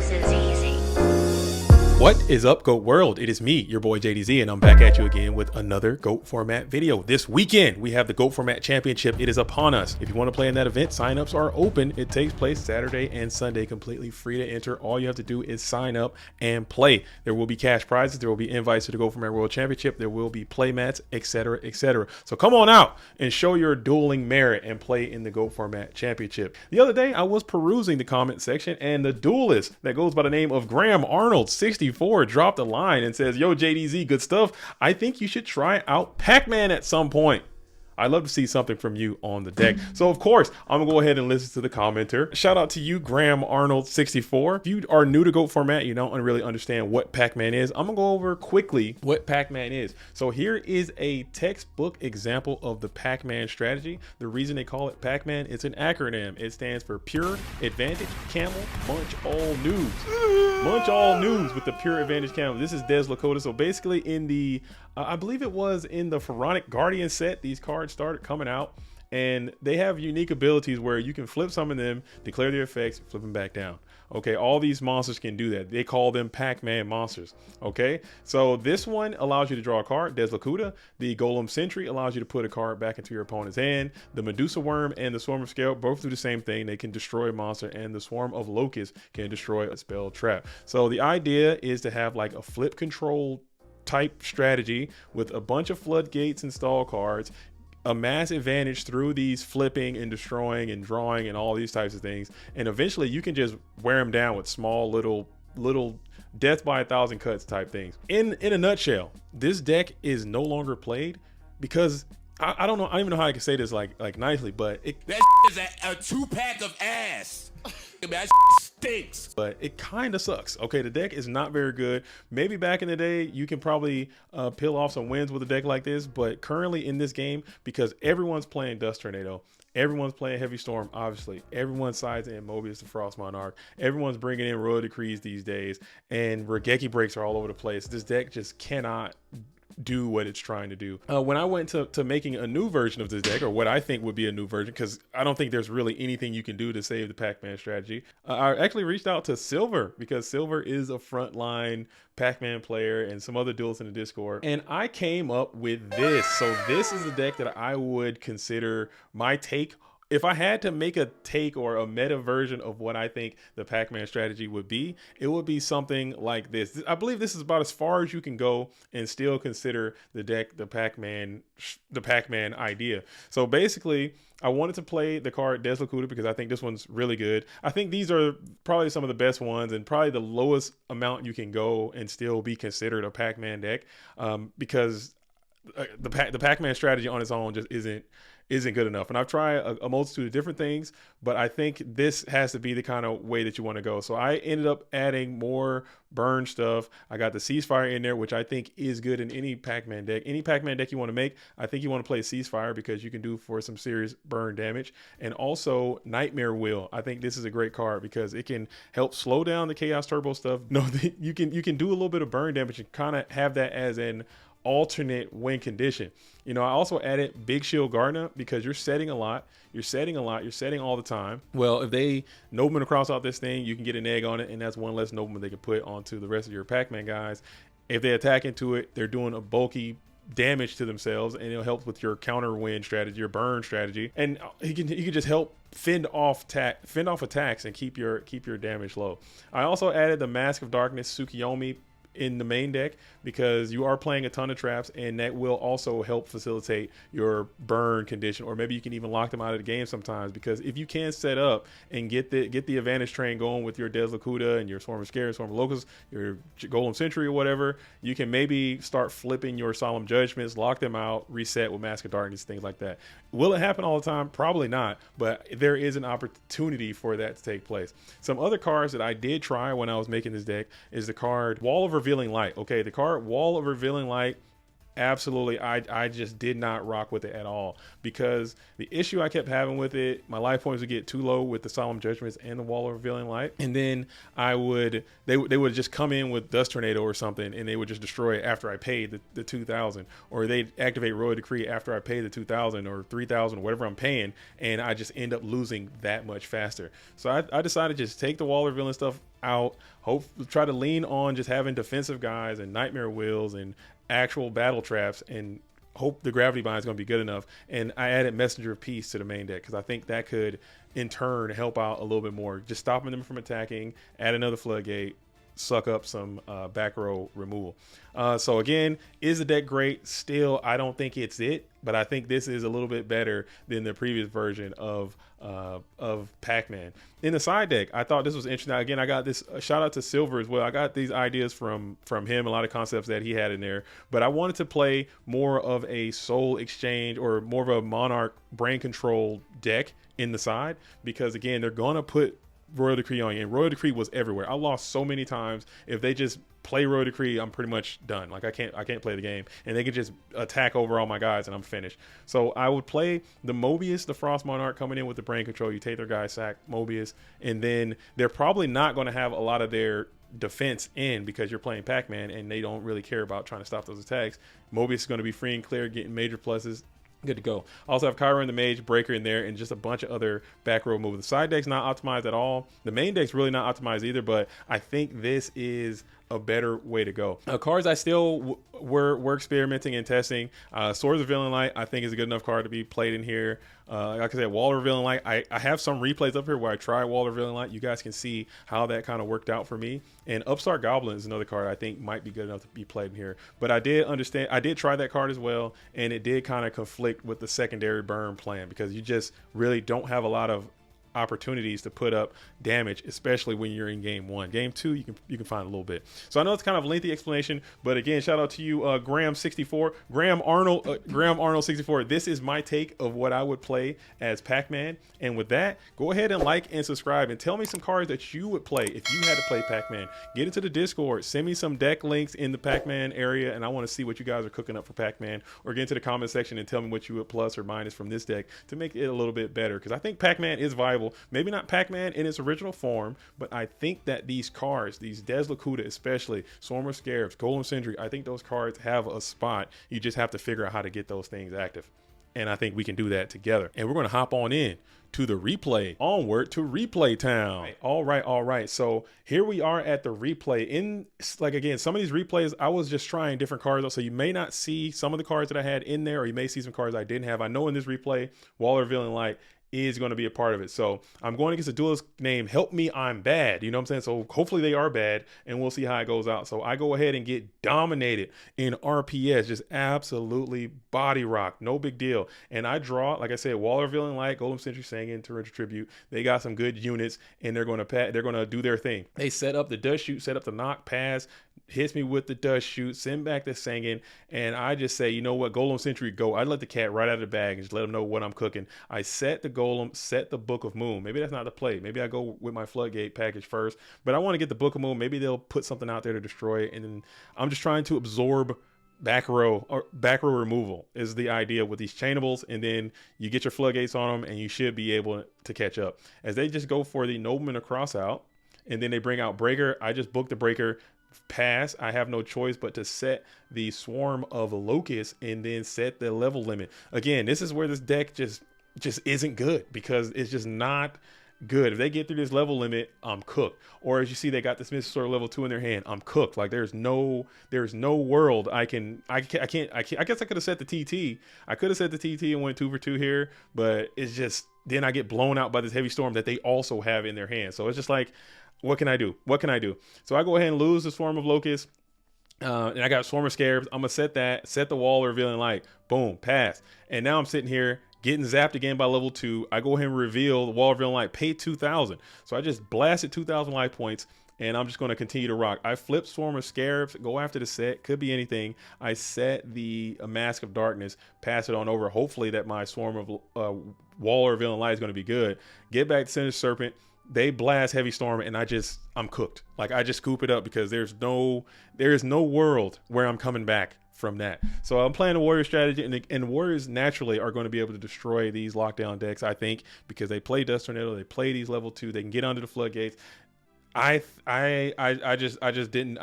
This is easy. What is up, GOAT World? It is me, your boy JDZ, and I'm back at you again with another GOAT Format video. This weekend, we have the GOAT Format Championship. It is upon us. If you want to play in that event, signups are open. It takes place Saturday and Sunday, completely free to enter. All you have to do is sign up and play. There will be cash prizes. There will be invites to the GOAT Format World Championship. There will be play mats, etc., etc. So come on out and show your dueling merit and play in the GOAT Format Championship. The other day, I was perusing the comment section, and the duelist that goes by the name of Graham Arnold 64 dropped a line and says, "Yo, JDZ, good stuff. I think you should try out Pac-Man at some point. I'd love to see something from you on the deck." So of course, I'm gonna go ahead and listen to the commenter. Shout out to you, Graham Arnold 64. If you are new to GOAT Format, you don't really understand what Pac-Man is, I'm gonna go over quickly what Pac-Man is. So here is a textbook example of the Pac-Man strategy. The reason they call it Pac-Man, it's an acronym. It stands for Pure Advantage Camel Munch All Noobs. Munch All Noobs with the Pure Advantage Camel. This is Des Lakota. So basically in the I believe it was in the Pharaonic Guardian set, these cards started coming out, and they have unique abilities where you can flip some of them, declare their effects, flip them back down. Okay, all these monsters can do that. They call them Pac-Man monsters. Okay, so this one allows you to draw a card, Des Lakuta. The Golem Sentry allows you to put a card back into your opponent's hand. The Medusa Worm and the Swarm of Scale both do the same thing. They can destroy a monster, and the Swarm of Locusts can destroy a spell trap. So the idea is to have like a flip control type strategy with a bunch of floodgates install cards, amass advantage through these flipping and destroying and drawing and all these types of things, and eventually you can just wear them down with small little death by 1,000 cuts type things. In a nutshell, this deck is no longer played because I don't know, I don't even know how I can say this like nicely, but that is a 2-pack of ass. That stinks. But it kind of sucks. Okay, the deck is not very good. Maybe back in the day you can probably peel off some wins with a deck like this, but currently in this game, because everyone's playing Dust Tornado, everyone's playing Heavy Storm, obviously everyone sides in Mobius the Frost Monarch, everyone's bringing in Royal Decrees these days, and Regeki breaks are all over the place. This deck just cannot do what it's trying to do. When I went to making a new version of this deck, or what I think would be a new version, because I don't think there's really anything you can do to save the Pac-Man strategy, I actually reached out to Silver, because Silver is a frontline Pac-Man player and some other duels in the Discord, and I came up with this. So this is the deck that I would consider my take. If I had to make a take or a meta version of what I think the Pac-Man strategy would be, it would be something like this. I believe this is about as far as you can go and still consider the deck the Pac-Man idea. So basically, I wanted to play the card Des Lakuta because I think this one's really good. I think these are probably some of the best ones and probably the lowest amount you can go and still be considered a Pac-Man deck, because the Pac-Man strategy on its own just isn't good enough. And I've tried a multitude of different things, but I think this has to be the kind of way that you want to go. So I ended up adding more burn stuff. I got the Ceasefire in there, which I think is good in any Pac-Man deck. Any Pac-Man deck you want to make, I think you want to play Ceasefire because you can do for some serious burn damage. And also Nightmare Wheel. I think this is a great card because it can help slow down the Chaos Turbo stuff. No, you can do a little bit of burn damage and kind of have that as an alternate win condition. You know, I also added Big Shield Gardener because you're setting a lot, you're setting all the time. Well, if they nobleman across out this thing, you can get an egg on it, and that's one less nobleman they can put onto the rest of your Pac-Man guys. If they attack into it, they're doing a bulky damage to themselves, and it'll help with your counter win strategy, your burn strategy, and he can just help fend off attacks and keep your damage low. I also added the Mask of Darkness Tsukiyomi in the main deck because you are playing a ton of traps, and that will also help facilitate your burn condition, or maybe you can even lock them out of the game sometimes, because if you can set up and get the advantage train going with your Des Lakuta and your Swarm of Scare, Swarm of Locusts, your Golem Sentry or whatever, you can maybe start flipping your Solemn Judgments, lock them out, reset with Mask of Darkness, things like that. Will it happen all the time? Probably not, but there is an opportunity for that to take place. Some other cards that I did try when I was making this deck is the card Wall of Revealing Light. Okay, the card Wall of Revealing Light, absolutely, I just did not rock with it at all, because the issue I kept having with it, my life points would get too low with the Solemn Judgments and the Wall of Revealing Light, and then they would just come in with Dust Tornado or something, and they would just destroy it after I paid the 2,000, or they'd activate Royal Decree after I pay the 2,000 or 3,000 or whatever I'm paying, and I just end up losing that much faster. So I decided to just take the Wall of Revealing stuff out. Try to lean on just having defensive guys and nightmare wheels and actual battle traps, and hope the gravity bind is going to be good enough. And I added Messenger of Peace to the main deck because I think that could in turn help out a little bit more, just stopping them from attacking, add another floodgate, suck up some back row removal. So again, is the deck great? Still, I don't think it's it, but I think this is a little bit better than the previous version of Pac-Man. In the side deck, I thought this was interesting. Again, I got this shout out to Silver as well. I got these ideas from him, a lot of concepts that he had in there, but I wanted to play more of a soul exchange or more of a Monarch brain control deck in the side, because again, they're gonna put Royal Decree on you, and Royal Decree was everywhere. I lost so many times. If they just play Royal Decree, I'm pretty much done. Like I can't play the game, and they could just attack over all my guys and I'm finished. So I would play the Mobius, the Frost Monarch coming in with the brain control. You take their guy, sack Mobius, and then they're probably not going to have a lot of their defense in because you're playing Pac-Man and they don't really care about trying to stop those attacks. Mobius is going to be free and clear, getting major pluses. Good to go. Also have Kyra and the Mage, Breaker in there, and just a bunch of other back row moves. The side deck's not optimized at all. The main deck's really not optimized either, but I think this is a better way to go. Cards I still were experimenting and testing. Swords of Villain Light I think is a good enough card to be played in here. Like I said, Wall of Villain Light, I have some replays up here where I try Wall of Villain Light. You guys can see how that kind of worked out for me. And Upstart Goblin is another card I think might be good enough to be played in here. But I did try that card as well, and it did kind of conflict with the secondary burn plan because you just really don't have a lot of opportunities to put up damage, especially when you're in game one. Game two, you can find a little bit. So I know it's kind of a lengthy explanation, but again, shout out to you, Graham Arnold 64. This is my take of what I would play as Pac-Man. And with that, go ahead and like and subscribe and tell me some cards that you would play if you had to play Pac-Man. Get into the Discord, send me some deck links in the Pac-Man area, and I want to see what you guys are cooking up for Pac-Man, or get into the comment section and tell me what you would plus or minus from this deck to make it a little bit better, because I think Pac-Man is viable. Maybe not Pac-Man in its original form, but I think that these cards, these Des Lakuta especially, Swarm of Scarabs, Golem Sentry, I think those cards have a spot. You just have to figure out how to get those things active. And I think we can do that together. And we're going to hop on in to the replay. Onward to Replay Town. All right. So here we are at the replay. Again, some of these replays, I was just trying different cards. So you may not see some of the cards that I had in there, or you may see some cards I didn't have. I know in this replay, Waller Villain Light is going to be a part of it. So I'm going against a duelist named Help Me, I'm Bad. You know what I'm saying? So hopefully they are bad, and we'll see how it goes out. So I go ahead and get dominated in RPS, just absolutely body rock, no big deal. And I draw, like I said, Waller Villain Light, Golem Sentry, Sangin, Torrential Tribute. They got some good units, and they're going to do their thing. They set up the dust shoot, set up the knock, pass, hits me with the dust shoot, send back the Sangin, and I just say, you know what, Golem Sentry, go. I let the cat right out of the bag and just let him know what I'm cooking. I set the Golem, set the Book of Moon. Maybe that's not the play. Maybe I go with my Floodgate package first, but I want to get the Book of Moon. Maybe they'll put something out there to destroy it, and then I'm just trying to absorb back row removal is the idea with these chainables, and then you get your Floodgates on them, and you should be able to catch up. As they just go for the Nobleman across out, and then they bring out Breaker. I just book the Breaker, pass. I have no choice but to set the Swarm of Locusts and then set the level limit. Again, this is where this deck just isn't good, because it's just not good. If they get through this level limit, I'm cooked. Or as you see, they got this Mystic Sword level 2 in their hand, I'm cooked. Like there's no world I can't. I guess I could have set the TT. I could have set the TT and went 2 for 2 here, but it's just, then I get blown out by this Heavy Storm that they also have in their hand. So it's just like, what can I do? So I go ahead and lose the Swarm of Locusts. And I got Swarm of Scarabs. I'm going to set the Wall of Revealing Light. Boom, pass. And now I'm sitting here getting zapped again by level 2. I go ahead and reveal the Wall of Revealing Light, pay 2,000. So I just blasted 2,000 life points, and I'm just going to continue to rock. I flip Swarm of Scarabs, go after the set. Could be anything. I set the Mask of Darkness, pass it on over. Hopefully that my Swarm of Wall of Revealing Light is going to be good. Get back to Sinister Serpent. They blast Heavy Storm, and I'm cooked. Like I just scoop it up, because there is no world where I'm coming back from that. So I'm playing the Warrior strategy, and the Warriors naturally are going to be able to destroy these lockdown decks, I think, because they play Dust Tornado, they play these level 2, they can get under the Floodgates. I just didn't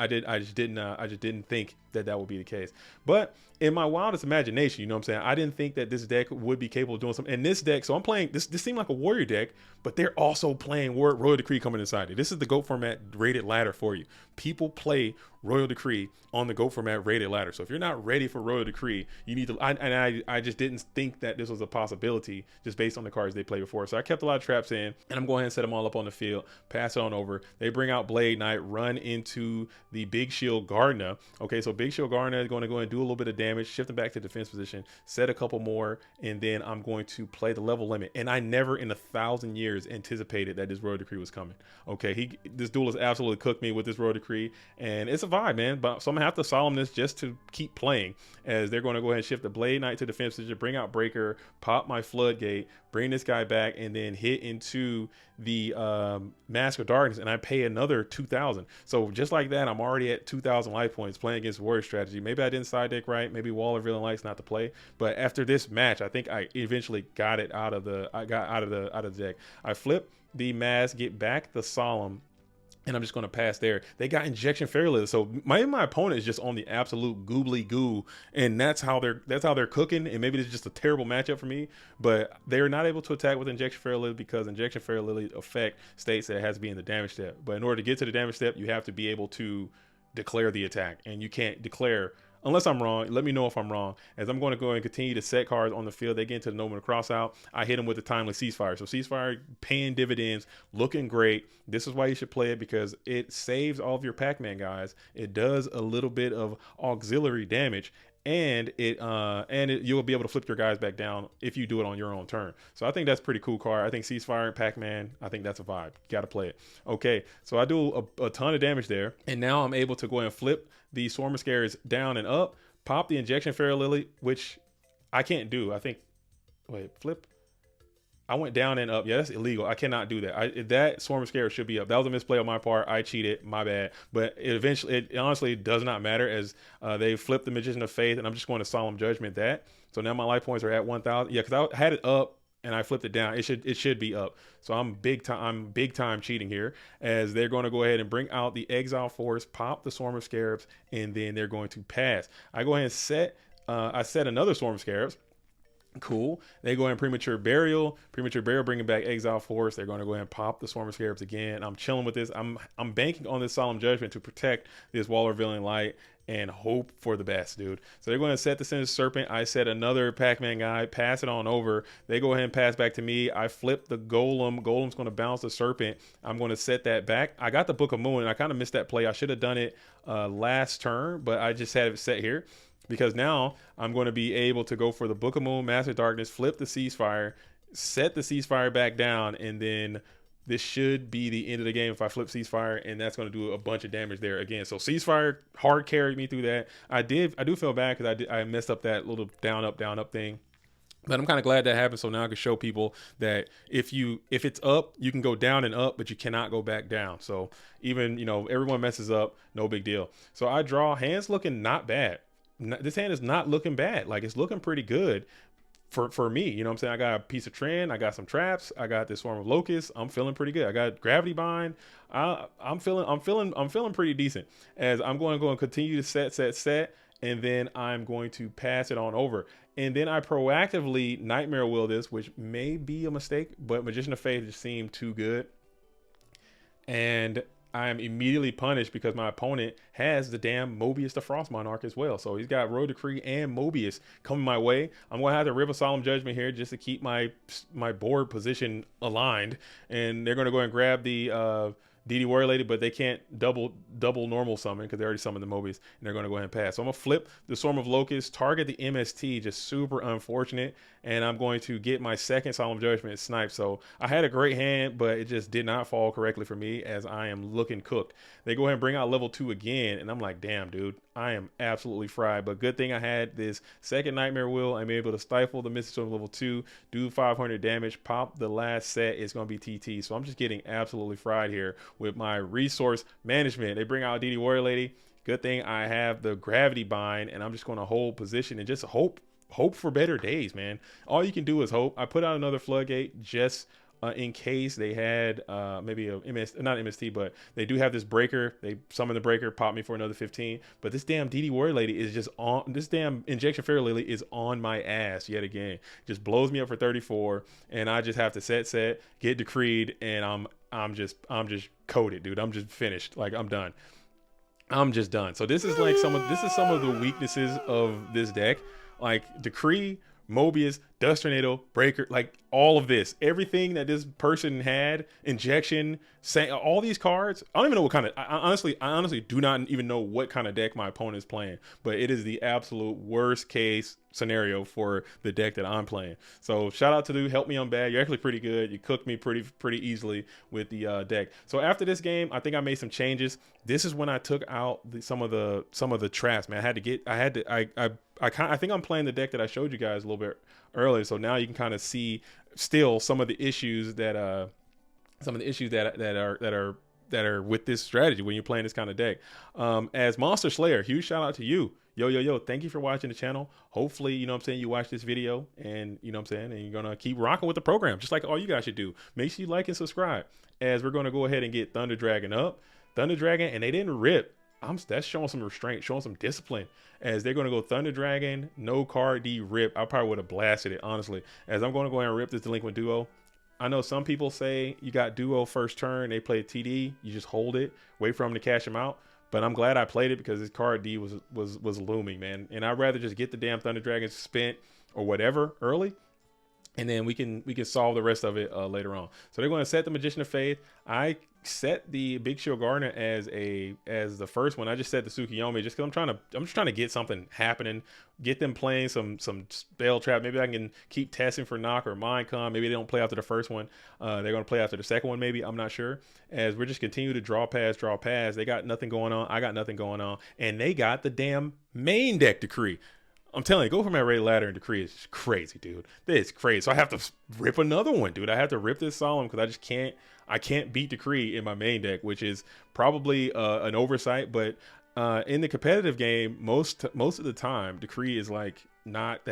think that that would be the case. But in my wildest imagination, you know what I'm saying, I didn't think that this deck would be capable of doing something. And this deck, so I'm playing this. This seemed like a warrior deck, but they're also playing Royal Decree coming inside it. This is the GOAT format rated ladder for you. People play Royal Decree on the GOAT format rated ladder. So if you're not ready for Royal Decree, you need to. I just didn't think that this was a possibility just based on the cards they played before. So I kept a lot of traps in, and I'm going ahead and set them all up on the field. Pass it on over. They bring out Blade Knight, run into the Big Shield Gardener. Okay, so Big Shield Gardener is going to go and do a little bit of damage, shift them back to defense position, set a couple more, and then I'm going to play the level limit. And I never in 1,000 years anticipated that this Royal Decree was coming. Okay, this duel has absolutely cooked me with this Royal Decree, and it's a vibe, man. But so I'm gonna have to solemn this just to keep playing, as they're going to go ahead and shift the Blade Knight to defense position, bring out Breaker, pop my Floodgate, bring this guy back, and then hit into the Mask of Darkness, and I pay another 2,000. So just like that, I'm already at 2,000 life points playing against Warrior strategy. Maybe I didn't side deck right. Maybe Wall of Villain Lights not to play. But after this match, I think I eventually got it out of the deck. I flip the Mask, get back the Solemn, and I'm just going to pass there. They got Injection Fairy Lily, so my opponent is just on the absolute goobly goo, and that's how they're cooking. And maybe it's just a terrible matchup for me, but they're not able to attack with Injection Fairy Lily because Injection Fairy Lily effect states that it has to be in the damage step. But in order to get to the damage step, you have to be able to declare the attack, and you can't declare unless I'm wrong. Let me know if I'm wrong, as I'm going to go and continue to set cards on the field. They get into the No More Cross Out. I hit them with the Timely Ceasefire. So Ceasefire paying dividends, looking great. This is why you should play it, because it saves all of your Pac-Man guys. It does a little bit of auxiliary damage, and you'll be able to flip your guys back down if you do it on your own turn. So I think that's a pretty cool card. I think Ceasefire and Pac-Man, I think that's a vibe. You got to play it. Okay, so I do a ton of damage there, and now I'm able to go and flip the Swarm of Scares down and up, pop the Injection Fairy Lily, which I can't do. I think, wait, flip. I went down and up. Yeah, that's illegal. I cannot do that. That Swarm of Scares should be up. That was a misplay on my part. I cheated. My bad. But it honestly does not matter, as they flipped the Magician of Faith, and I'm just going to Solemn Judgment that. So now my life points are at 1,000. Yeah, because I had it up and I flipped it down. It should be up. So I'm big time cheating here, as they're going to go ahead and bring out the Exile Force, pop the Swarm of Scarabs, and then they're going to pass. I go ahead and set another Swarm of Scarabs. Cool. They go in Premature Burial bringing back Exile Force. They're going to go ahead and pop the Swarm of Scarabs again. I'm chilling with this. I'm banking on this Solemn Judgment to protect this Wall of Villain Light and hope for the best, dude. So they're going to set the Sinister Serpent. I set another Pac-Man guy, pass it on over. They go ahead and pass back to me. I flip the Golem. Golem's going to bounce the Serpent. I'm going to set that back. I got the Book of Moon, and I kind of missed that play. I should have done it last turn, but I just had it set here, because now I'm going to be able to go for the Book of Moon, Master of Darkness, flip the Ceasefire, set the Ceasefire back down, and then this should be the end of the game if I flip Ceasefire, and that's going to do a bunch of damage there again. So Ceasefire hard carried me through that. I do feel bad because I messed up that little down up thing. But I'm kind of glad that happened, so now I can show people that if it's up, you can go down and up, but you cannot go back down. So even, everyone messes up, no big deal. So I draw. Hands looking not bad. This hand is not looking bad. Like, it's looking pretty good for me. You know what I'm saying? I got a piece of Trend. I got some traps. I got this Swarm of Locusts. I'm feeling pretty good. I got Gravity Bind. I'm feeling pretty decent, as I'm going to go and continue to set, and then I'm going to pass it on over. And then I proactively Nightmare Will this, which may be a mistake, but Magician of Faith just seemed too good. And I'm immediately punished because my opponent has the damn Mobius the Frost Monarch as well. So he's got Royal Decree and Mobius coming my way. I'm going to have to rip a Solemn Judgment here just to keep my board position aligned. And they're going to go and grab the DD Warrior Lady, but they can't double normal summon because they already summoned the Mobius, and they're going to go ahead and pass. So I'm going to flip the Swarm of Locusts, target the MST, just super unfortunate, and I'm going to get my second Solemn Judgment snipe. So I had a great hand, but it just did not fall correctly for me, as I am looking cooked. They go ahead and bring out level 2 again, and I'm like, damn, dude, I am absolutely fried. But good thing I had this second Nightmare Will. I'm able to stifle the Mystic Storm level 2, do 500 damage, pop the last set. It's going to be TT. So I'm just getting absolutely fried here with my resource management. They bring out DD Warrior Lady. Good thing I have the Gravity Bind, and I'm just going to hold position and just hope for better days, man. All you can do is hope. I put out another Floodgate just in case they had maybe a not MST, but they do have this breaker. They summon the breaker, pop me for another 15. But this damn DD Warrior Lady is just on. This damn Injection Fairy Lily is on my ass yet again. Just blows me up for 34, and I just have to set, get decreed, and I'm just coated, dude. I'm just finished. Like I'm done. I'm just done. So this is like some of the weaknesses of this deck. Like Decree, Mobius, Dust Tornado, Breaker, like all of this, everything that this person had, Injection, all these cards. I don't even know what kind of. I honestly do not even know what kind of deck my opponent is playing. But it is the absolute worst case scenario for the deck that I'm playing. So shout out to you, help me on bad. You're actually pretty good. You cooked me pretty easily with the deck. So after this game, I think I made some changes. This is when I took out some of the traps, man. I think I'm playing the deck that I showed you guys a little bit earlier. So now you can kind of see still some of the issues that are with this strategy when you're playing this kind of deck. As Monster Slayer, huge shout out to you. Yo, thank you for watching the channel. Hopefully, you know what I'm saying, you watch this video and you know what I'm saying, and you're gonna keep rocking with the program, just like all you guys should do. Make sure you like and subscribe. As we're gonna go ahead and get Thunder Dragon up. Thunder Dragon, and they didn't rip. That's showing some restraint, showing some discipline. As they're going to go Thunder Dragon, no card D rip. I probably would have blasted it, honestly. As I'm going to go ahead and rip this Delinquent Duo. I know some people say you got Duo first turn, they play TD, you just hold it, wait for them to cash them out. But I'm glad I played it because this card D was looming, man. And I'd rather just get the damn Thunder Dragon spent or whatever early, and then we can solve the rest of it later on. So they're going to set the Magician of Faith. I set the Big Shield Gardener as the first one. I just set the Tsukiyomi just because I'm just trying to get something happening, get them playing some spell trap. Maybe I can keep testing for knock or mind con. Maybe they don't play after the first one. They're going to play after the second one. Maybe, I'm not sure. As we're just continue to draw pass. They got nothing going on. I got nothing going on, and they got the damn main deck Decree. I'm telling you, go from that Ray Ladder and Decree is crazy, dude. It's crazy. So I have to rip another one, dude. I have to rip this Solemn because I just can't beat Decree in my main deck, which is probably an oversight. But in the competitive game, most of the time, Decree is like not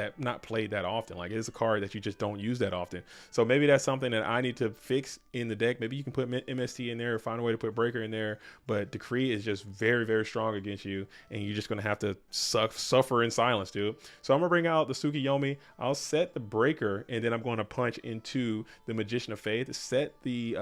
played that often. Like it's a card that you just don't use that often. So maybe that's something that I need to fix in the deck. Maybe you can put MST in there or find a way to put Breaker in there. But Decree is just very, very strong against you, and you're just gonna have to suffer in silence, dude. So I'm gonna bring out the Tsukiyomi. I'll set the Breaker, and then I'm going to punch into the Magician of Faith. Set the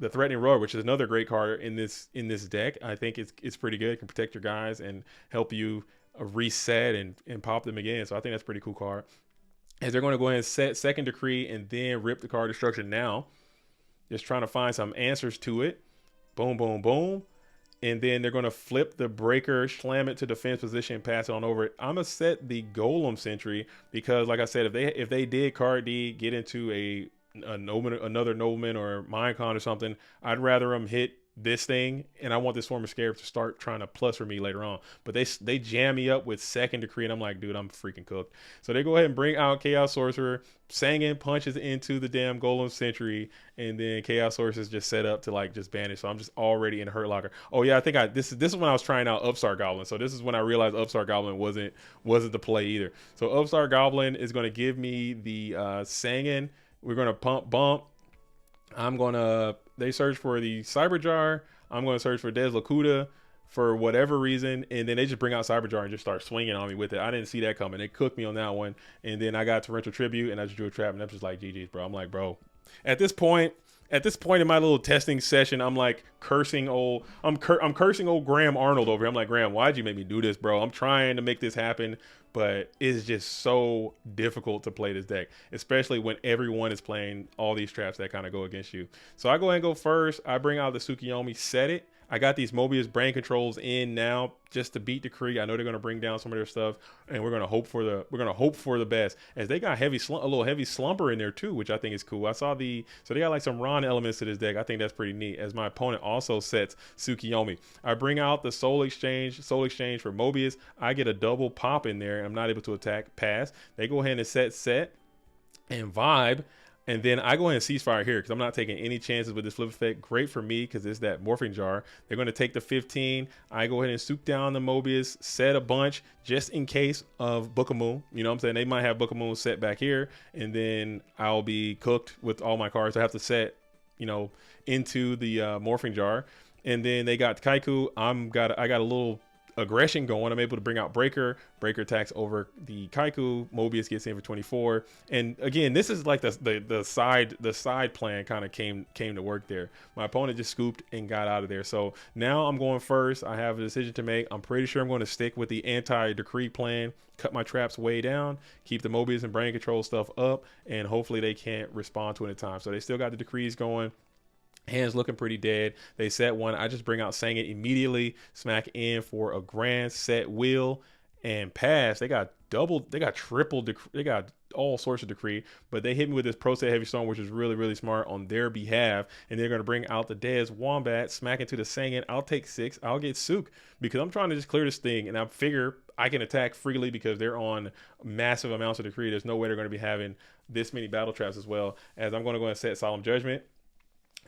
Threatening Roar, which is another great card in this deck. I think it's pretty good. It can protect your guys and help you reset and pop them again. So I think that's a pretty cool card. As they're going to go ahead and set second Decree and then rip the card Destruction now. Just trying to find some answers to it. Boom, boom, boom. And then they're going to flip the Breaker, slam it to defense position, and pass it on over it. I'm going to set the Golem Sentry because, like I said, if they did card D, get into another Nobleman or Minecon or something, I'd rather them hit this thing, and I want this Swarm of Scarab to start trying to plus for me later on. But they jam me up with second Decree, and I'm like, dude, I'm freaking cooked. So they go ahead and bring out Chaos Sorcerer. Sangin punches into the damn Golem Sentry, and then Chaos Sorcerer is just set up to like just banish. So I'm just already in a Hurt Locker. Oh yeah, I think this is when I was trying out Upstart Goblin. So this is when I realized Upstart Goblin wasn't the play either. So Upstart Goblin is going to give me the Sangin. We're going to bump. They search for the Cyber Jar. I'm going to search for Des Lakuta for whatever reason. And then they just bring out Cyber Jar and just start swinging on me with it. I didn't see that coming. They cooked me on that one. And then I got Torrential Tribute and I just drew a trap. And I'm just like, GG's, bro. I'm like, bro, at this point in my little testing session, I'm like cursing old Graham Arnold over here. I'm like, Graham, why'd you make me do this, bro? I'm trying to make this happen, but it's just so difficult to play this deck, especially when everyone is playing all these traps that kind of go against you. So I go ahead and go first. I bring out the Tsukiyomi, set it. I got these Mobius brain controls in now just to beat Decree. I know they're going to bring down some of their stuff, and we're going to hope for the best. As they got a little heavy slumper in there too, which I think is cool. So they got like some Ron elements to this deck. I think that's pretty neat. As my opponent also sets Tsukiyomi, I bring out the Soul Exchange for Mobius. I get a double pop in there, and I'm not able to attack pass. They go ahead and set and vibe. And then I go ahead and ceasefire here because I'm not taking any chances with this flip effect. Great for me because it's that morphing jar. They're going to take the 15. I go ahead and soup down the Mobius, set a bunch just in case of Book of Moon. You know what I'm saying? They might have Book of Moon set back here, and then I'll be cooked with all my cards. I have to set, you know, into the morphing jar. And then they got Kaiku. I got a little aggression going. I'm able to bring out Breaker. Breaker attacks over the Kaiku. Mobius gets in for 24. And again, this is like the side plan kind of came to work there. My opponent just scooped and got out of there. So now I'm going first. I have a decision to make. I'm pretty sure I'm going to stick with the anti-decree plan. Cut my traps way down, keep the Mobius and brain control stuff up, and hopefully they can't respond to it in time. So they still got the decrees going. Hands looking pretty dead. They set one. I just bring out Sang It immediately. Smack in for a grand set wheel and pass. They got double. They got triple. They got all sorts of decree. But they hit me with this Pro Set Heavy Storm, which is really, really smart on their behalf. And they're going to bring out the Dez Wombat. Smack into the Sang It. I'll take 6. I'll get Sook because I'm trying to just clear this thing. And I figure I can attack freely because they're on massive amounts of decree. There's no way they're going to be having this many battle traps as well. As I'm going to go and set Solemn Judgment.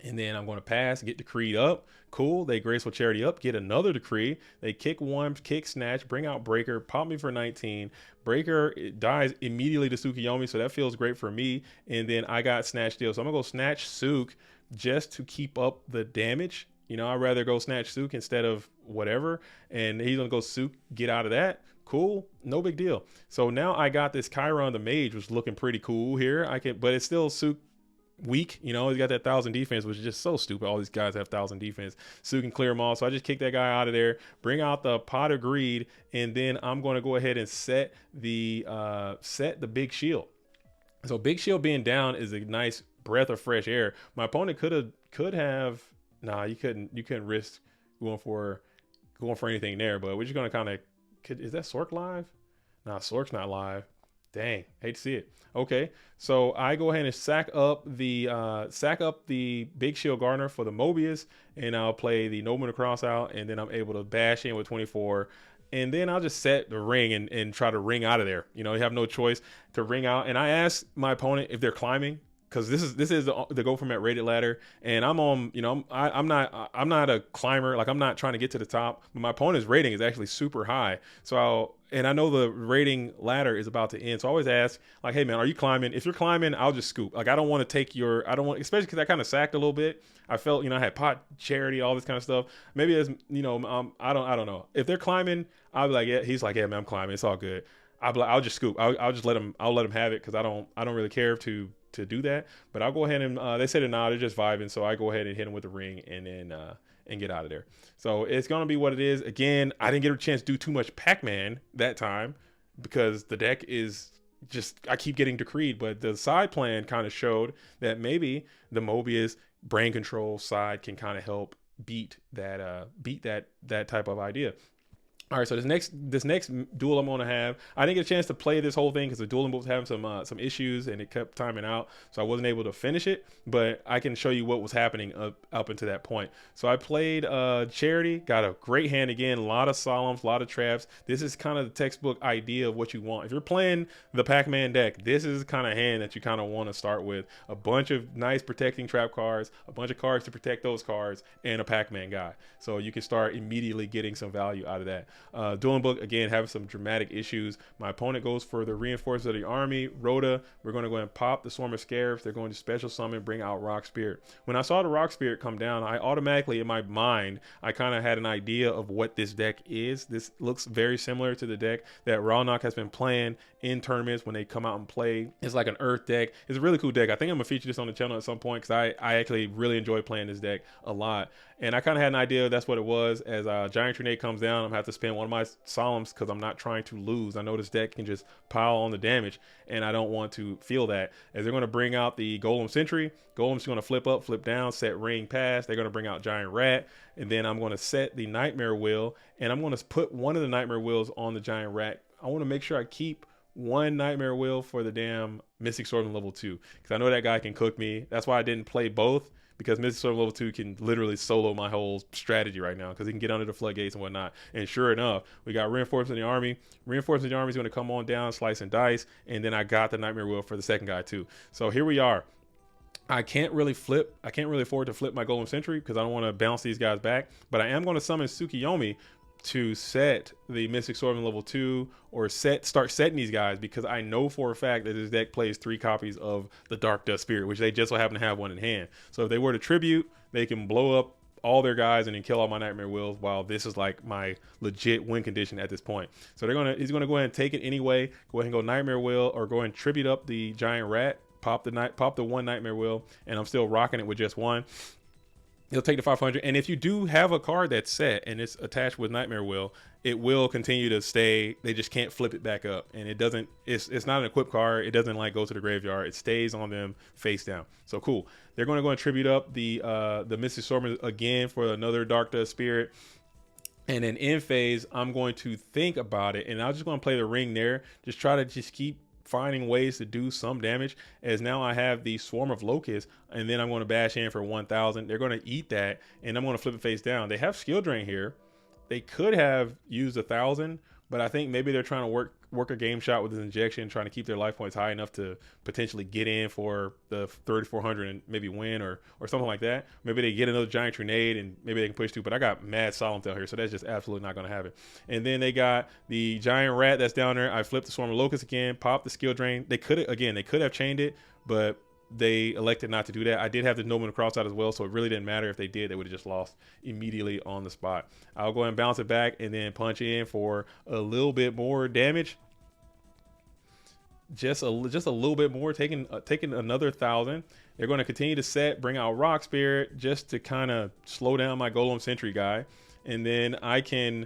And then I'm going to pass, get decreed up. Cool. They Graceful Charity up, get another decree. They kick one, kick snatch, bring out Breaker, pop me for 19. Breaker dies immediately to Tsukuyomi, so that feels great for me. And then I got Snatch Deal. So I'm going to go Snatch Sook just to keep up the damage. You know, I'd rather go Snatch Sook instead of whatever. And he's going to go Sook, get out of that. Cool. No big deal. So now I got this Chiron the Mage, which is looking pretty cool here. But it's still Sook weak, you know, he's got that 1,000 defense, which is just so stupid. All these guys have 1,000 defense, so you can clear them all. So I just kick that guy out of there, bring out the Pot of Greed, and then I'm going to go ahead and set the Big Shield. So Big Shield being down is a nice breath of fresh air. My opponent could have you couldn't risk going for anything there, but we're just going to kind of, is that Sork live? Nah, Sork's not live. Dang, hate to see it. Okay, so I go ahead and sack up the Big Shield Gardener for the Mobius, and I'll play the Nobleman Cross out, and then I'm able to bash in with 24, and then I'll just set the ring and try to ring out of there. You know, you have no choice to ring out, and I ask my opponent if they're climbing. Because this is the go from that rated ladder, and I'm on, you know, I'm not a climber, like I'm not trying to get to the top, but my opponent's rating is actually super high. So I know the rating ladder is about to end, so I always ask, like, hey man, are you climbing? If you're climbing, I'll just scoop. Like I don't want to take especially because I kind of sacked a little bit. I felt, you know, I had pot charity, all this kind of stuff. Maybe it's, you know, I don't know. If they're climbing, I'll be like, yeah, he's like, yeah man, I'm climbing, it's all good. I'll just scoop. I'll just let him have it because I don't really care to do that. But I'll go ahead and they said they're just vibing, so I go ahead and hit him with the ring and then and get out of there. So it's gonna be what it is. Again, I didn't get a chance to do too much Pac-Man that time because the deck is just, I keep getting decreed. But the side plan kind of showed that maybe the Mobius brain control side can kind of help beat that type of idea. All right, so this next duel I'm going to have, I didn't get a chance to play this whole thing because the dueling book was having some issues and it kept timing out, so I wasn't able to finish it. But I can show you what was happening up until that point. So I played Charity, got a great hand again, a lot of Solemns, a lot of traps. This is kind of the textbook idea of what you want. If you're playing the Pac-Man deck, this is the kind of hand that you kind of want to start with. A bunch of nice protecting trap cards, a bunch of cards to protect those cards, and a Pac-Man guy. So you can start immediately getting some value out of that. Dueling book again having some dramatic issues. My opponent goes for the reinforcements of the army. Rhoda, we're going to go and pop the Swarm of Scarabs. They're going to special summon, bring out Rock Spirit. When I saw the Rock Spirit come down, I automatically in my mind I kind of had an idea of what this deck is. This looks very similar to the deck that Rawnock has been playing in tournaments when they come out and play. It's like an Earth deck. It's a really cool deck. I think I'm gonna feature this on the channel at some point because I actually really enjoy playing this deck a lot. And I kind of had an idea that's what it was. As Giant Tornado comes down, I'm gonna have to spend one of my Solemns because I'm not trying to lose. I know this deck can just pile on the damage, and I don't want to feel that. As they're gonna bring out the Golem Sentry, Golem's gonna flip up, flip down, set Ring Pass. They're gonna bring out Giant Rat, and then I'm gonna set the Nightmare Wheel, and I'm gonna put one of the Nightmare Wheels on the Giant Rat. I want to make sure I keep one Nightmare Wheel for the damn Mystic Sword level 2 because I know that guy can cook me. That's why I didn't play both, because Mystic Sword level 2 can literally solo my whole strategy right now because he can get under the floodgates and whatnot. And sure enough, we got Reinforcement in the Army. Reinforcement in the Army is going to come on down, slice and dice, and then I got the Nightmare Wheel for the second guy too. So here we are. I can't really afford to flip my Golem Sentry because I don't want to bounce these guys back. But I am going to summon Tsukiyomi to set the Mystic Swordsman level 2 or start setting these guys, because I know for a fact that this deck plays 3 copies of the Dark Dust Spirit, which they just so happen to have one in hand. So if they were to tribute, they can blow up all their guys and then kill all my Nightmare Wills, while this is like my legit win condition at this point. So he's gonna go ahead and take it anyway. Go ahead and go Nightmare Will, or go ahead and tribute up the Giant Rat, pop the one Nightmare Will, and I'm still rocking it with just one. He'll take the 500, and if you do have a card that's set and it's attached with Nightmare Will, it will continue to stay. They just can't flip it back up, and it doesn't. It's not an equipped card. It doesn't like go to the graveyard. It stays on them face down. So cool. They're going to go and tribute up the Mystic Swordsman again for another Dark Dust Spirit. And then in phase, I'm going to think about it, and I'm just going to play the ring there. Just try to keep finding ways to do some damage, as now I have the Swarm of Locusts, and then I'm going to bash in for 1,000. They're going to eat that, and I'm going to flip it face down. They have Skill Drain here. They could have used 1,000, but I think maybe they're trying to work a game shot with this injection, trying to keep their life points high enough to potentially get in for the 3,400 and maybe win or something like that. Maybe they get another giant grenade and maybe they can push through, but I got mad Solemn down here, so that's just absolutely not going to happen. And then they got the Giant Rat that's down there. I flipped the Swarm of Locusts again, popped the Skill Drain. They could have chained it, but they elected not to do that. I did have the Nobleman Cross out as well, so it really didn't matter if they did. They would have just lost immediately on the spot. I'll go ahead and bounce it back and then punch in for a little bit more damage. Just a little bit more, taking another 1,000. They're going to continue to set, bring out Rock Spirit just to kind of slow down my Golem Sentry guy, and then I can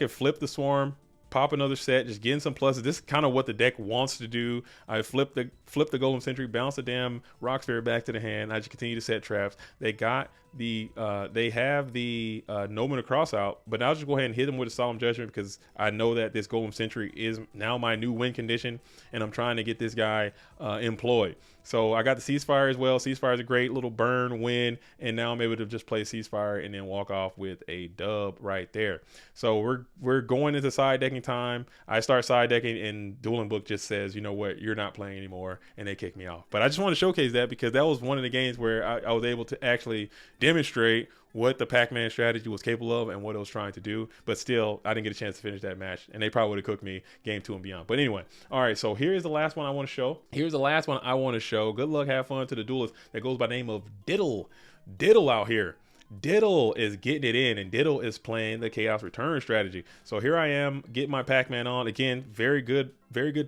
flip the Swarm, pop another set, just getting some pluses. This is kind of what the deck wants to do. I flip the Golem Sentry, bounce the damn Rock Spirit back to the hand. I just continue to set traps. They got they have the Nobleman Cross out, but I'll just go ahead and hit them with a Solemn Judgment, because I know that this Golem Sentry is now my new win condition, and I'm trying to get this guy employed. So I got the Ceasefire as well. Ceasefire is a great little burn win, and now I'm able to just play Ceasefire and then walk off with a dub right there. So we're going into side decking time. I start side decking, and Dueling Book just says, you know what, you're not playing anymore, and they kick me off. But I just want to showcase that, because that was one of the games where I was able to actually demonstrate what the Pac-Man strategy was capable of and what it was trying to do. But still, I didn't get a chance to finish that match, and they probably would have cooked me game 2 and beyond. But anyway, all right, so here's the last one I want to show. Good luck, have fun to the duelist that goes by the name of Diddle. Diddle out here. Diddle is getting it in, and Diddle is playing the Chaos Return strategy. So here I am getting my Pac-Man on. Again, very good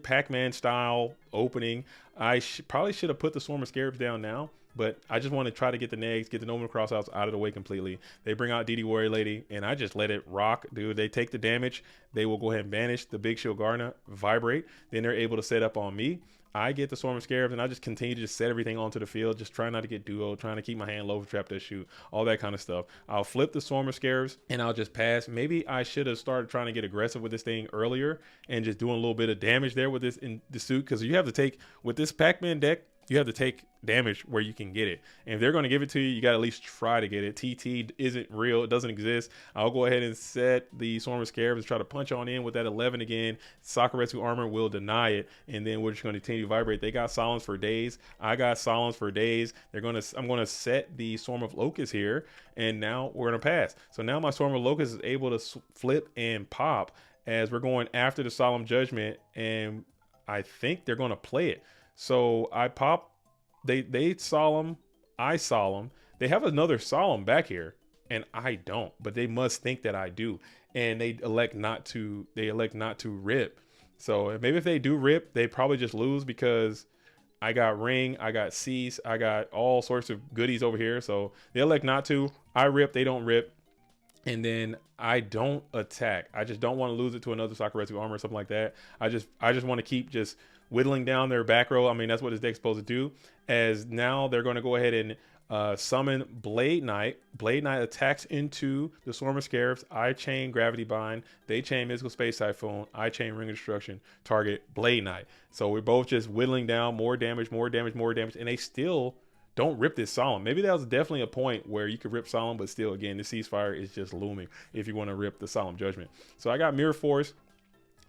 Pac-Man style opening. I probably should have put the Swarm of Scarabs down now, but I just want to try to get the negs, get the Nobleman Crossouts out of the way completely. They bring out DD Warrior Lady, and I just let it rock, dude. They take the damage. They will go ahead and banish the Big Shield Garna, vibrate. Then they're able to set up on me. I get the Swarm of Scarabs, and I just continue to just set everything onto the field, just trying not to get duo, trying to keep my hand low for trap that shoot, all that kind of stuff. I'll flip the Swarm of Scarabs, and I'll just pass. Maybe I should have started trying to get aggressive with this thing earlier and just doing a little bit of damage there with this in the suit, because you have to take, with this Pac-Man deck, you have to take damage where you can get it. And if they're going to give it to you, you got to at least try to get it. TT isn't real. It doesn't exist. I'll go ahead and set the Swarm of Scarabs and try to punch on in with that 11 again. Sakuretsu Armor will deny it, and then we're just going to continue to vibrate. They got Silence for days. I got Silence for days. I'm going to set the Swarm of Locusts here, and now we're going to pass. So now my Swarm of Locusts is able to flip and pop as we're going after the Solemn Judgment, and I think they're going to play it. So I pop, they Solemn, I Solemn. They have another Solemn back here, and I don't, but they must think that I do. And they elect not to rip. So maybe if they do rip, they probably just lose, because I got Ring, I got Cease, I got all sorts of goodies over here. So they elect not to. I rip, they don't rip. And then I don't attack. I just don't want to lose it to another Sakuretsu Armor or something like that. I just want to keep just whittling down their back row. I mean, that's what this deck's supposed to do. As now they're going to go ahead and summon Blade Knight. Blade Knight attacks into the Swarm of Scarabs. I chain Gravity Bind. They chain Mystical Space Typhoon. I chain Ring of Destruction. Target Blade Knight. So we're both just whittling down more damage, and they still don't rip this Solemn. Maybe that was definitely a point where you could rip Solemn, but still, again, the Ceasefire is just looming if you want to rip the Solemn Judgment. So I got Mirror Force.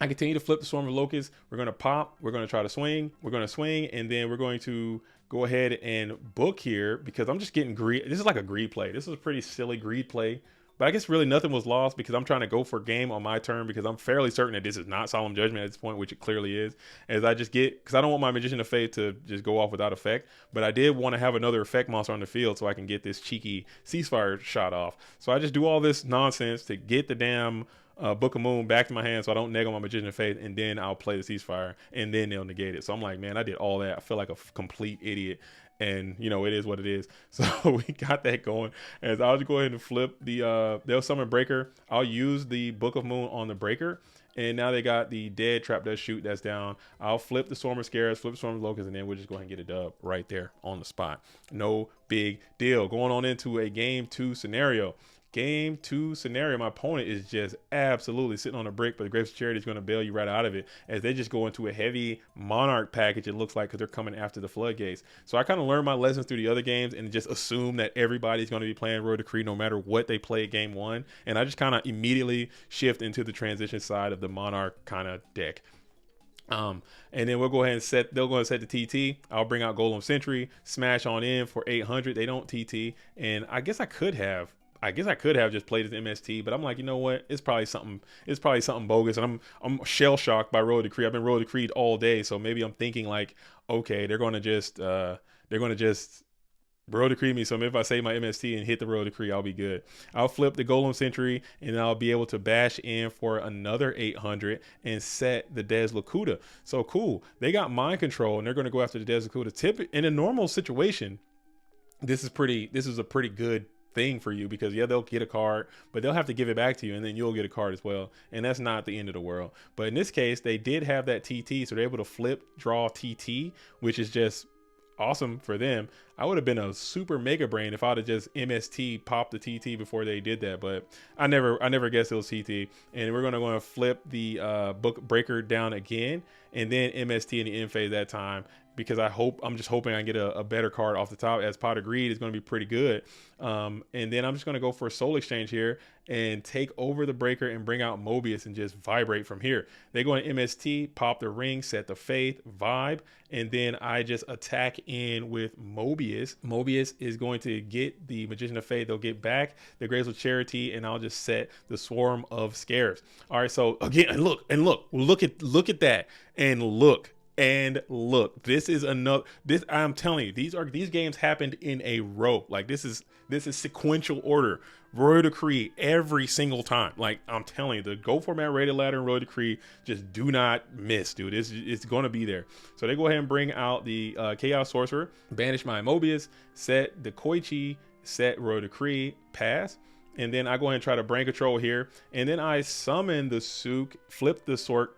I continue to flip the Swarm of Locusts. We're going to pop. We're going to try to swing. We're going to swing, and then we're going to go ahead and book here because I'm just getting greed. This is like a greed play. This is a pretty silly greed play. But I guess really nothing was lost because I'm trying to go for game on my turn because I'm fairly certain that this is not Solemn Judgment at this point, which it clearly is. As I just get, because I don't want my Magician of Fate to just go off without effect, but I did want to have another effect monster on the field so I can get this cheeky ceasefire shot off. So I just do all this nonsense to get the damn Book of Moon back to my hand so I don't neg on my Magician of Faith, and then I'll play the ceasefire and then they'll negate it. So I'm like, man, I did all that. I feel like a complete idiot. And you know, it is what it is. So we got that going. As I'll just go ahead and flip the they'll summon breaker. I'll use the Book of Moon on the breaker. And now they got the dead trap does shoot that's down. I'll flip the Swarm of Scarabs, flip Swarm of Locusts, and then we'll just go ahead and get a dub right there on the spot. No big deal. Going on into a game 2 scenario. Game 2 scenario, my opponent is just absolutely sitting on a brick, but the Grapes of Charity is going to bail you right out of it as they just go into a heavy Monarch package, it looks like, because they're coming after the Floodgates. So I kind of learned my lessons through the other games and just assume that everybody's going to be playing Royal Decree no matter what they play at game 1. And I just kind of immediately shift into the transition side of the Monarch kind of deck. And then we'll go ahead and they'll go ahead and set the TT. I'll bring out Golem Sentry, smash on in for 800. They don't TT. And I guess I could have just played as MST, but I'm like, you know what? It's probably something bogus. And I'm shell shocked by Royal Decree. I've been Royal Decreed all day, so maybe I'm thinking like, okay, they're gonna just Royal Decree me. So maybe if I save my MST and hit the Royal Decree, I'll be good. I'll flip the Golem Sentry and I'll be able to bash in for another 800 and set the Des Lakuta. So cool. They got mind control and they're gonna go after the Des Lakuta. In a normal situation, this is a pretty good thing for you because they'll get a card, but they'll have to give it back to you and then you'll get a card as well, and that's not the end of the world. But in this case, they did have that TT, so they're able to flip draw TT, which is just awesome for them. I would have been a super mega brain if I'd have just MST popped the TT before they did that, but I never guessed it was TT. And we're gonna flip the book breaker down again and then MST in the end phase that time, because I'm just hoping I get a better card off the top, as Pot of Greed is going to be pretty good. And then I'm just going to go for a Soul Exchange here and take over the breaker and bring out Mobius and just vibrate from here. They go in MST, pop the ring, set the Faith, vibe, and then I just attack in with Mobius. Mobius is going to get the Magician of Faith. They'll get back the Graves of Charity, and I'll just set the Swarm of Scarabs. All right, so again, and look at that, and look. And look, this is another. I'm telling you, these games happened in a row. Like this is sequential order. Royal Decree every single time. Like I'm telling you, the Go Format Rated Ladder and Royal Decree just do not miss, dude. It's going to be there. So they go ahead and bring out the Chaos Sorcerer, banish my Mobius, set the Koichi, set Royal Decree, pass. And then I go ahead and try to brain control here. And then I summon the Sook, flip the Sork,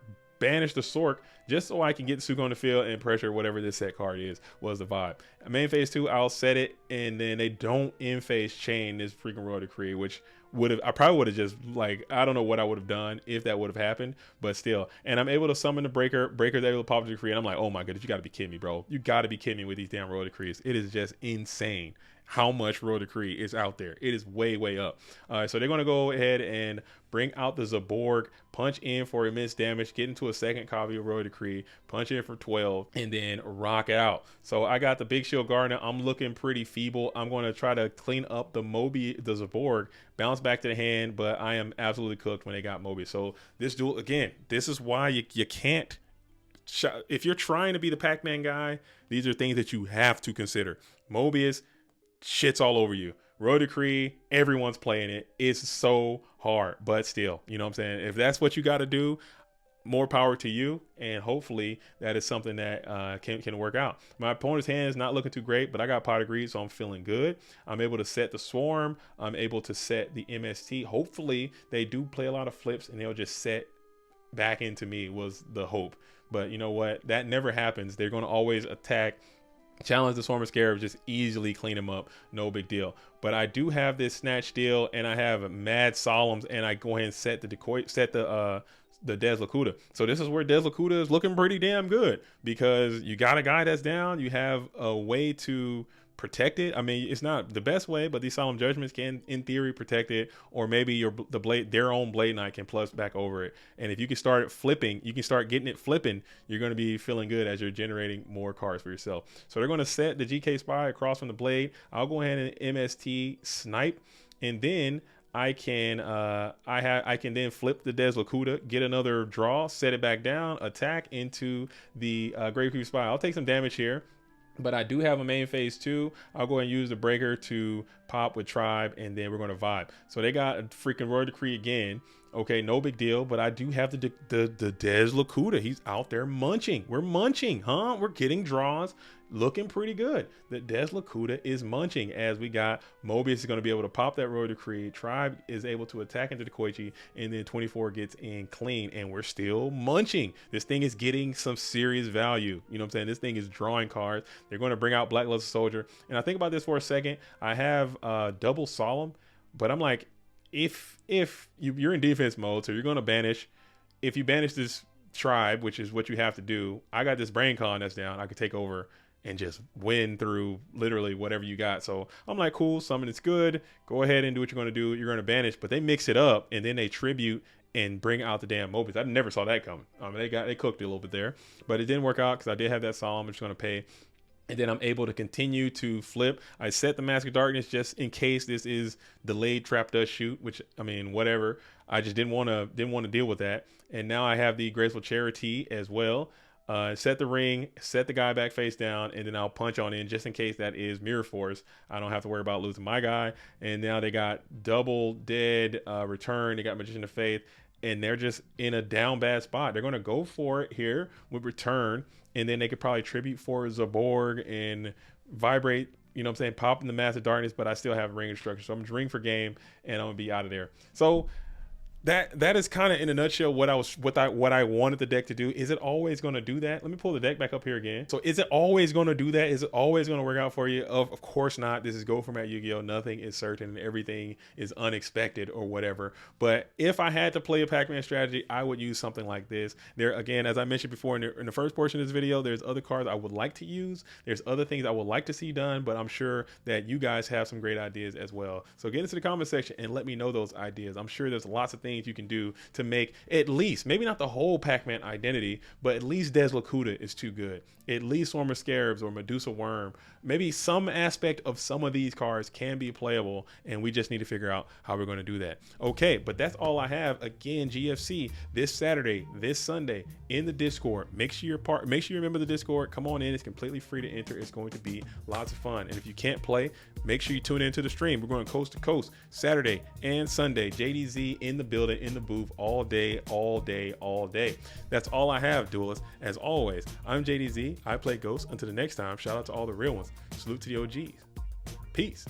banish the Sork, just so I can get the Suko on the field and pressure whatever this set card was the vibe. Main phase 2, I'll set it, and then they don't in phase chain this freaking Royal Decree, which I probably would have just, like, I don't know what I would have done if that would have happened, but still. And I'm able to summon the breaker's able to pop the Decree, and I'm like, oh my goodness, you got to be kidding me, bro. You got to be kidding me with these damn Royal Decrees. It is just insane how much Royal Decree is out there. It is way, way up. So they're going to go ahead and bring out the Zaborg, punch in for immense damage, get into a second copy of Royal Decree, punch in for 12, and then rock it out. So I got the Big Shield Gardener. I'm looking pretty feeble. I'm going to try to clean up the Zaborg, bounce back to the hand, but I am absolutely cooked when they got Mobius. So this duel, again, this is why you can't, if you're trying to be the Pac-Man guy, these are things that you have to consider. Mobius, shit's all over you. Royal Decree, everyone's playing it. It's so hard, but still, you know what I'm saying? If that's what you got to do, more power to you, and hopefully that is something that can work out. My opponent's hand is not looking too great, but I got Pot of Greed, so I'm feeling good. I'm able to set the Swarm. I'm able to set the MST. Hopefully they do play a lot of flips and they'll just set back into me, was the hope. But you know what? That never happens. They're going to always attack, challenge the Swarm of Scarabs, just easily clean them up, no big deal. But I do have this Snatch Steal, and I have Mad Solemns, and I go ahead and set the Des Lakuta. So this is where Des Lakuta is looking pretty damn good, because you got a guy that's down, you have a way to protect it. I mean, it's not the best way, but these solemn judgments can, in theory, protect it. Or maybe their own blade knight can plus back over it. And if you can start flipping, you can start getting it flipping. You're going to be feeling good as you're generating more cards for yourself. So they're going to set the GK Spy across from the blade. I'll go ahead and MST snipe, and then I can I can then flip the Des Lakuta, get another draw, set it back down, attack into the Gravekeeper Spy. I'll take some damage here, but I do have a main phase 2. I'll go ahead and use the breaker to pop with Tribe, and then we're going to vibe. So they got a freaking Royal Decree again. Okay, no big deal, but I do have the Des Lakuta. He's out there munching. We're munching, huh? We're getting draws. Looking pretty good. The Des Lakuta is munching, as we got Mobius is going to be able to pop that Royal Decree. Tribe is able to attack into the Koichi, and then 24 gets in clean, and we're still munching. This thing is getting some serious value. You know what I'm saying? This thing is drawing cards. They're going to bring out Blackluster Soldier. And I think about this for a second. I have double Solemn, but I'm like, if you're in defense mode, so you're going to banish. If you banish this Tribe, which is what you have to do, I got this Brain Con that's down. I could take over and just win through literally whatever you got. So I'm like, cool, summon is good. Go ahead and do what you're going to do. You're going to banish, but they mix it up and then they tribute and bring out the damn Mobius. I never saw that coming. They cooked it a little bit there, but it didn't work out because I did have that Solemn. I'm just going to pay. And then I'm able to continue to flip. I set the Mask of Darkness just in case this is delayed Trap Dust Shoot, which, I mean, whatever. I just didn't want to deal with that. And now I have the Graceful Charity as well. Set the ring, set the guy back face down, and then I'll punch on in just in case that is Mirror Force. I don't have to worry about losing my guy. And now they got double dead return. They got Magician of Faith, and they're just in a down bad spot. They're going to go for it here with return, and then they could probably tribute for Zaborg and vibrate. You know what I'm saying? Pop in the Mask of Darkness, but I still have Ring of Destruction. So I'm just ring for game, and I'm going to be out of there. So that is kind of in a nutshell what I wanted the deck to do. Is it always going to do that? Let me pull the deck back up here again. So is it always going to do that? Is it always going to work out for you? Of course not. This is Go Format Yu-Gi-Oh! Nothing is certain and everything is unexpected or whatever. But if I had to play a Pac-Man strategy, I would use something like this. There, again, as I mentioned before in the first portion of this video, there's other cards I would like to use. There's other things I would like to see done, but I'm sure that you guys have some great ideas as well. So get into the comment section and let me know those ideas. I'm sure there's lots of things you can do to make at least, maybe not the whole Pac-Man identity, but at least Des Lakuta is too good. At least Swarm of Scarabs or Medusa Worm. Maybe some aspect of some of these cards can be playable, and we just need to figure out how we're going to do that. Okay, but that's all I have. Again, GFC this Saturday, this Sunday in the Discord. Make sure you remember the Discord. Come on in. It's completely free to enter. It's going to be lots of fun. And if you can't play, make sure you tune into the stream. We're going coast to coast Saturday and Sunday. JDZ in the building, in the booth all day, all day, all day. That's all I have, duelists. As always, I'm JDZ. I play Ghost. Until the next time, shout out to all the real ones. Salute to the OGs. Peace.